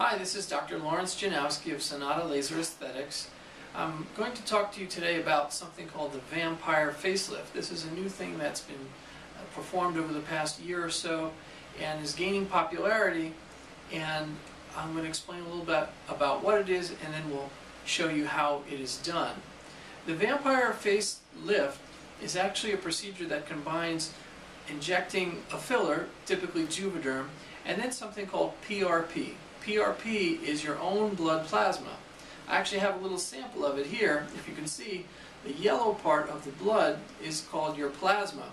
Hi, this is Dr. Lawrence Janowski of Sonata Laser Aesthetics. I'm going to talk to you today about something called the Vampire Facelift. This is a new thing that's been performed over the past year or so and is gaining popularity, and I'm going to explain a little bit about what it is, and then we'll show you how it is done. The Vampire Facelift is actually a procedure that combines injecting a filler, typically Juvederm, and then something called PRP. PRP is your own blood plasma. I actually have a little sample of it here. If you can see, the yellow part of the blood is called your plasma.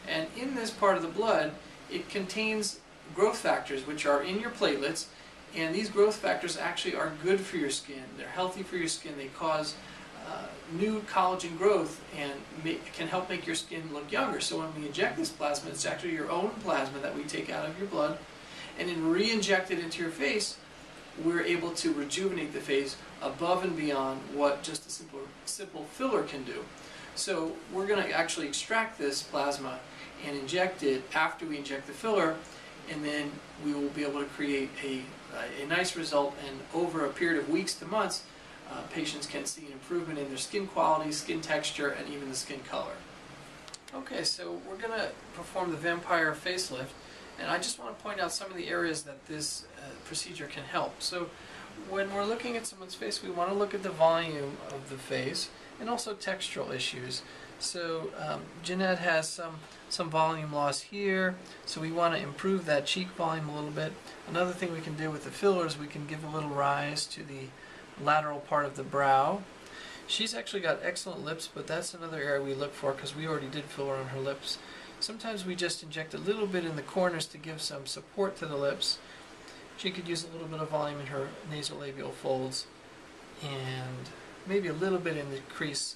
And in this part of the blood, it contains growth factors, which are in your platelets, and these growth factors actually are good for your skin. They're healthy for your skin. They cause new collagen growth and can help make your skin look younger. So when we inject this plasma, it's actually your own plasma that we take out of your blood, and then re-inject it into your face. We're able to rejuvenate the face above and beyond what just a simple filler can do. So we're going to actually extract this plasma and inject it after we inject the filler, and then we will be able to create a nice result, and over a period of weeks to months, patients can see an improvement in their skin quality, skin texture, and even the skin color. Okay, so we're going to perform the Vampire Facelift, and I just want to point out some of the areas that this procedure can help. So when we're looking at someone's face, we want to look at the volume of the face and also textural issues. So Jeanette has some volume loss here, so we want to improve that cheek volume a little bit. Another thing we can do with the fillers, we can give a little rise to the lateral part of the brow. She's actually got excellent lips, but that's another area we look for because we already did filler on her lips. Sometimes we just inject a little bit in the corners to give some support to the lips. She could use a little bit of volume in her nasolabial folds and maybe a little bit in the crease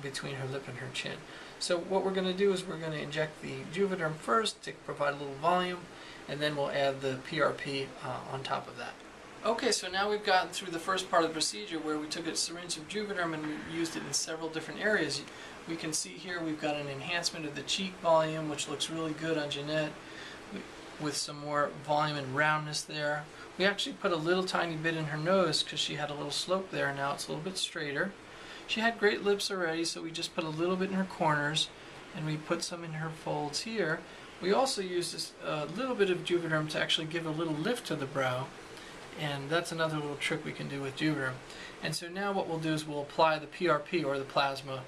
between her lip and her chin. So what we're going to do is we're going to inject the Juvederm first to provide a little volume, and then we'll add the PRP on top of that. Okay, so now we've gotten through the first part of the procedure where we took a syringe of Juvederm and we used it in several different areas. We can see here we've got an enhancement of the cheek volume, which looks really good on Jeanette, with some more volume and roundness there. We actually put a little tiny bit in her nose because she had a little slope there, and now it's a little bit straighter. She had great lips already, so we just put a little bit in her corners, and we put some in her folds here. We also used a little bit of Juvederm to actually give a little lift to the brow, and that's another little trick we can do with Juvederm. And so now what we'll do is we'll apply the PRP, or the plasma,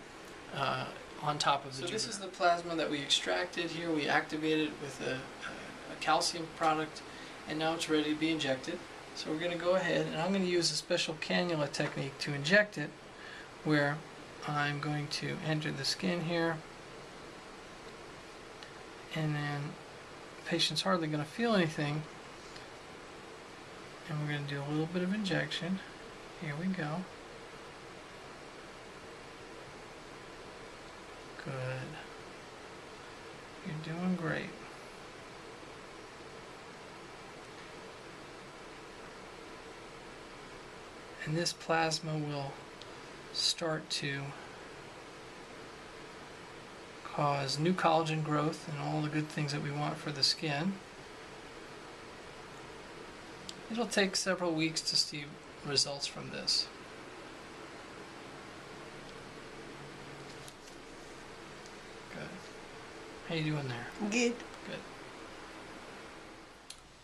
on top of the Juvederm. So this is the plasma that we extracted here. We activated it with a calcium product, and now it's ready to be injected. So we're going to go ahead, and I'm going to use a special cannula technique to inject it, where I'm going to enter the skin here, and then the patient's hardly going to feel anything, and we're going to do a little bit of injection. Here we go. Good. You're doing great. And this plasma will start to cause new collagen growth and all the good things that we want for the skin. It'll take several weeks to see results from this. Good. How you doing there? Good. Good.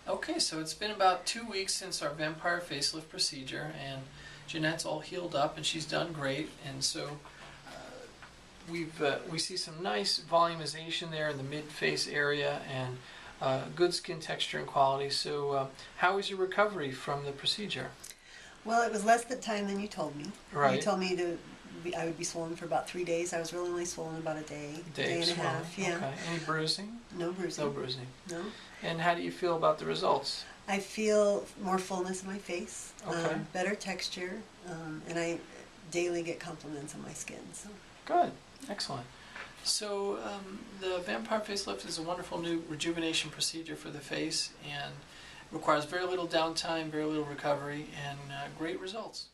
Okay, so it's been about 2 weeks since our Vampire Facelift procedure, and Jeanette's all healed up and she's done great, and so we see some nice volumization there in the mid-face area, and good skin texture and quality. So how was your recovery from the procedure? Well, it was less the time than you told me. Right. You told me I would be swollen for about 3 days. I was really only swollen about a day and a half. Yeah. Okay. Any bruising? No bruising. No bruising. No. And how do you feel about the results? I feel more fullness in my face, Okay. better texture, and I daily get compliments on my skin. So. Good. Excellent. So the Vampire Facelift is a wonderful new rejuvenation procedure for the face, and requires very little downtime, very little recovery, and great results.